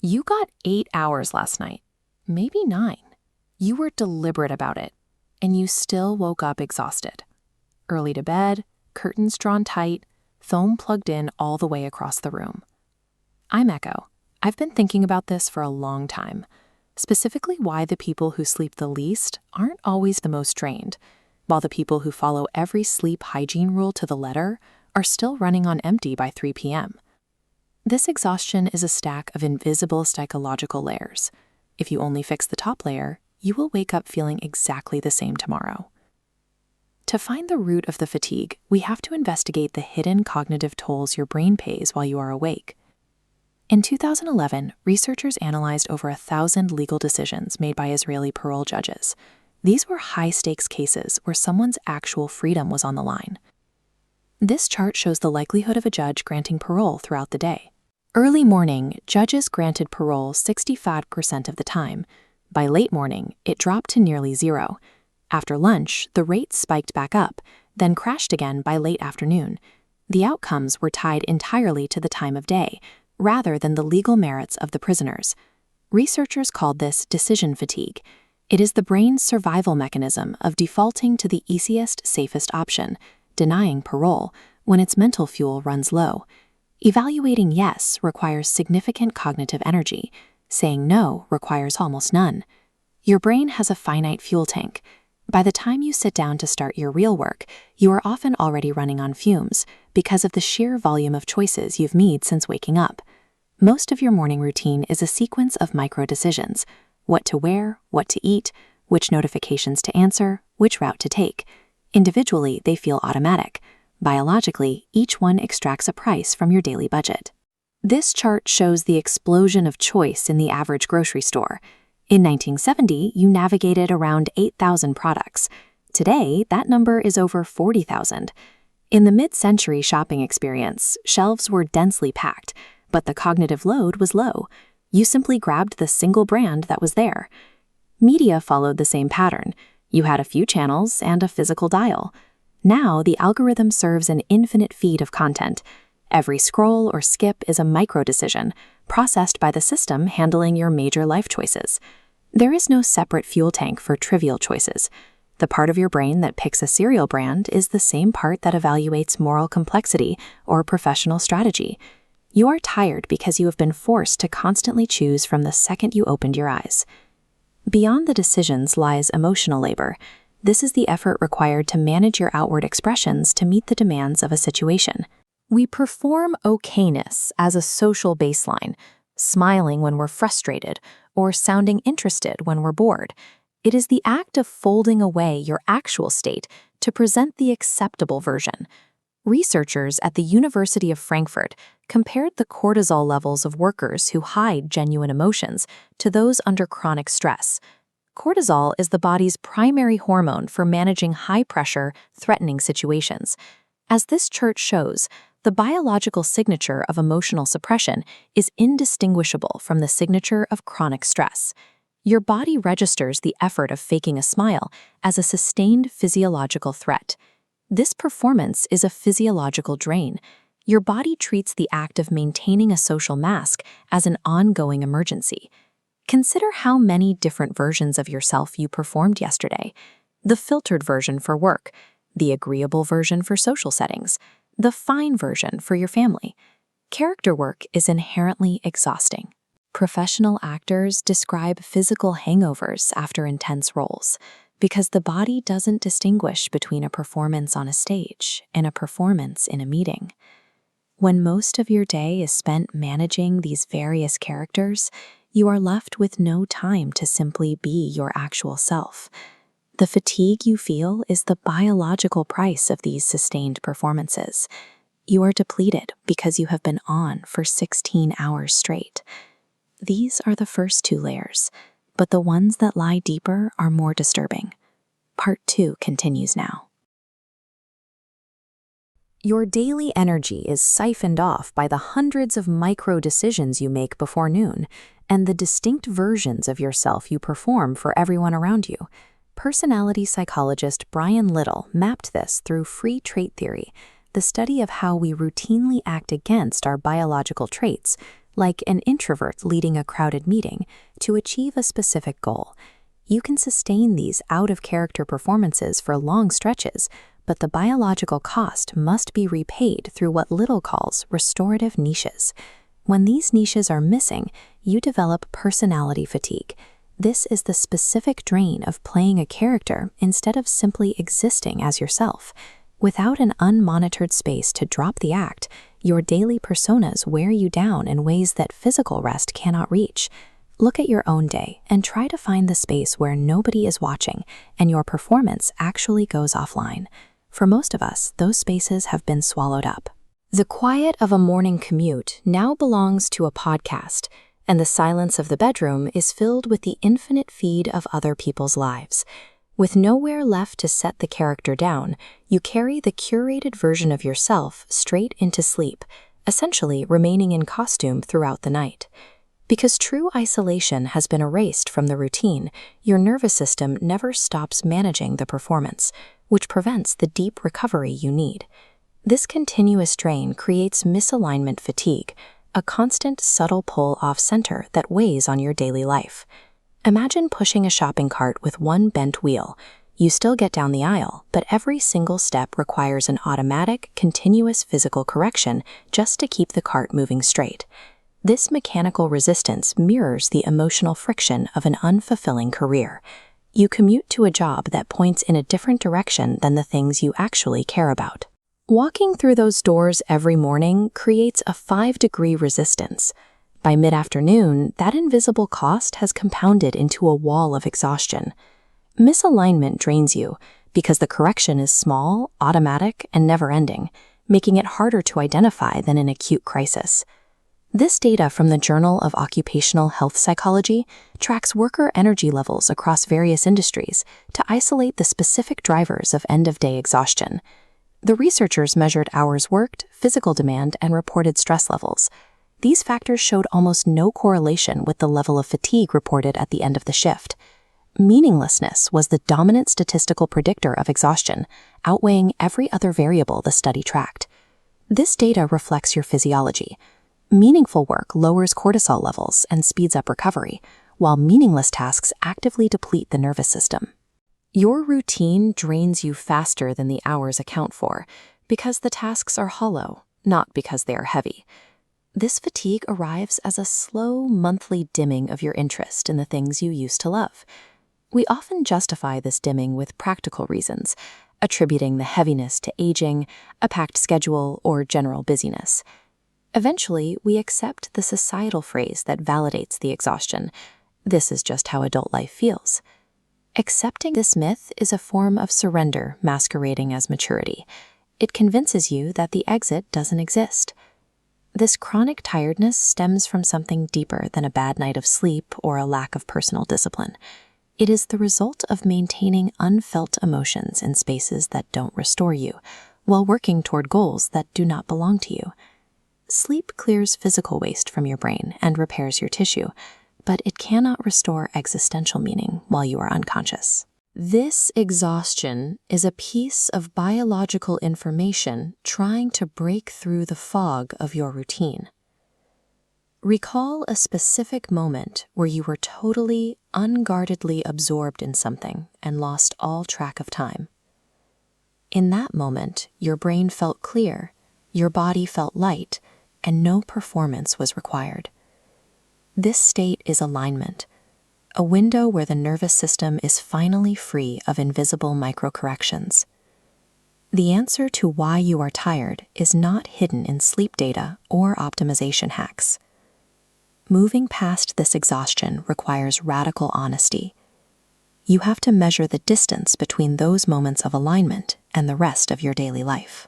You got 8 hours last night, maybe 9. You were deliberate about it, and you still woke up exhausted. Early to bed, curtains drawn tight, foam plugged in all the way across the room. I'm Echo. I've been thinking about this for a long time, specifically why the people who sleep the least aren't always the most drained, while the people who follow every sleep hygiene rule to the letter are still running on empty by 3 p.m. This exhaustion is a stack of invisible psychological layers. If you only fix the top layer, you will wake up feeling exactly the same tomorrow. To find the root of the fatigue, we have to investigate the hidden cognitive tolls your brain pays while you are awake. In 2011, researchers analyzed over 1,000 legal decisions made by Israeli parole judges. These were high-stakes cases where someone's actual freedom was on the line. This chart shows the likelihood of a judge granting parole throughout the day. Early morning, judges granted parole 65% of the time. By late morning, it dropped to nearly 0. After lunch, the rate spiked back up, then crashed again by late afternoon. The outcomes were tied entirely to the time of day, rather than the legal merits of the prisoners. Researchers called this decision fatigue. It is the brain's survival mechanism of defaulting to the easiest, safest option, denying parole, when its mental fuel runs low. Evaluating yes requires significant cognitive energy. Saying no requires almost none. Your brain has a finite fuel tank. By the time you sit down to start your real work, you are often already running on fumes because of the sheer volume of choices you've made since waking up. Most of your morning routine is a sequence of micro-decisions: what to wear, what to eat, which notifications to answer, which route to take. Individually, they feel automatic. Biologically, each one extracts a price from your daily budget. This chart shows the explosion of choice in the average grocery store. In 1970, you navigated around 8,000 products. Today, that number is over 40,000. In the mid-century shopping experience, shelves were densely packed, but the cognitive load was low. You simply grabbed the single brand that was there. Media followed the same pattern. You had a few channels and a physical dial. Now, the algorithm serves an infinite feed of content. Every scroll or skip is a micro-decision, processed by the system handling your major life choices. There is no separate fuel tank for trivial choices. The part of your brain that picks a cereal brand is the same part that evaluates moral complexity or professional strategy. You are tired because you have been forced to constantly choose from the second you opened your eyes. Beyond the decisions lies emotional labor. This is the effort required to manage your outward expressions to meet the demands of a situation. We perform okayness as a social baseline, smiling when we're frustrated or sounding interested when we're bored. It is the act of folding away your actual state to present the acceptable version. Researchers at the University of Frankfurt compared the cortisol levels of workers who hide genuine emotions to those under chronic stress. Cortisol is the body's primary hormone for managing high-pressure, threatening situations. As this chart shows, the biological signature of emotional suppression is indistinguishable from the signature of chronic stress. Your body registers the effort of faking a smile as a sustained physiological threat. This performance is a physiological drain. Your body treats the act of maintaining a social mask as an ongoing emergency. Consider how many different versions of yourself you performed yesterday. The filtered version for work, the agreeable version for social settings, the fine version for your family. Character work is inherently exhausting. Professional actors describe physical hangovers after intense roles because the body doesn't distinguish between a performance on a stage and a performance in a meeting. When most of your day is spent managing these various characters, you are left with no time to simply be your actual self. The fatigue you feel is the biological price of these sustained performances. You are depleted because you have been on for 16 hours straight. These are the first 2 layers, but the ones that lie deeper are more disturbing. Part 2 continues now. Your daily energy is siphoned off by the hundreds of micro-decisions you make before noon and the distinct versions of yourself you perform for everyone around you. Personality psychologist Brian Little mapped this through free trait theory, the study of how we routinely act against our biological traits like an introvert leading a crowded meeting, to achieve a specific goal. You can sustain these out-of-character performances for long stretches, but the biological cost must be repaid through what Little calls restorative niches. When these niches are missing, you develop personality fatigue. This is the specific drain of playing a character instead of simply existing as yourself. Without an unmonitored space to drop the act, your daily personas wear you down in ways that physical rest cannot reach. Look at your own day and try to find the space where nobody is watching and your performance actually goes offline. For most of us, those spaces have been swallowed up. The quiet of a morning commute now belongs to a podcast, and the silence of the bedroom is filled with the infinite feed of other people's lives. With nowhere left to set the character down, you carry the curated version of yourself straight into sleep, essentially remaining in costume throughout the night. Because true isolation has been erased from the routine, your nervous system never stops managing the performance, which prevents the deep recovery you need. This continuous drain creates misalignment fatigue, a constant subtle pull off-center that weighs on your daily life. Imagine pushing a shopping cart with one bent wheel. You still get down the aisle, but every single step requires an automatic, continuous physical correction just to keep the cart moving straight. This mechanical resistance mirrors the emotional friction of an unfulfilling career. You commute to a job that points in a different direction than the things you actually care about. Walking through those doors every morning creates a 5-degree resistance. By mid-afternoon, that invisible cost has compounded into a wall of exhaustion. Misalignment drains you because the correction is small, automatic, and never-ending, making it harder to identify than an acute crisis. This data from the Journal of Occupational Health Psychology tracks worker energy levels across various industries to isolate the specific drivers of end-of-day exhaustion. The researchers measured hours worked, physical demand, and reported stress levels. These factors showed almost no correlation with the level of fatigue reported at the end of the shift. Meaninglessness was the dominant statistical predictor of exhaustion, outweighing every other variable the study tracked. This data reflects your physiology. Meaningful work lowers cortisol levels and speeds up recovery, while meaningless tasks actively deplete the nervous system. Your routine drains you faster than the hours account for, because the tasks are hollow, not because they are heavy. This fatigue arrives as a slow, monthly dimming of your interest in the things you used to love. We often justify this dimming with practical reasons, attributing the heaviness to aging, a packed schedule, or general busyness. Eventually, we accept the societal phrase that validates the exhaustion. This is just how adult life feels. Accepting this myth is a form of surrender masquerading as maturity. It convinces you that the exit doesn't exist. This chronic tiredness stems from something deeper than a bad night of sleep or a lack of personal discipline. It is the result of maintaining unfelt emotions in spaces that don't restore you, while working toward goals that do not belong to you. Sleep clears physical waste from your brain and repairs your tissue, but it cannot restore existential meaning while you are unconscious. This exhaustion is a piece of biological information trying to break through the fog of your routine. Recall a specific moment where you were totally, unguardedly absorbed in something and lost all track of time. In that moment, your brain felt clear, your body felt light, and no performance was required. This state is alignment, a window where the nervous system is finally free of invisible microcorrections. The answer to why you are tired is not hidden in sleep data or optimization hacks. Moving past this exhaustion requires radical honesty. You have to measure the distance between those moments of alignment and the rest of your daily life.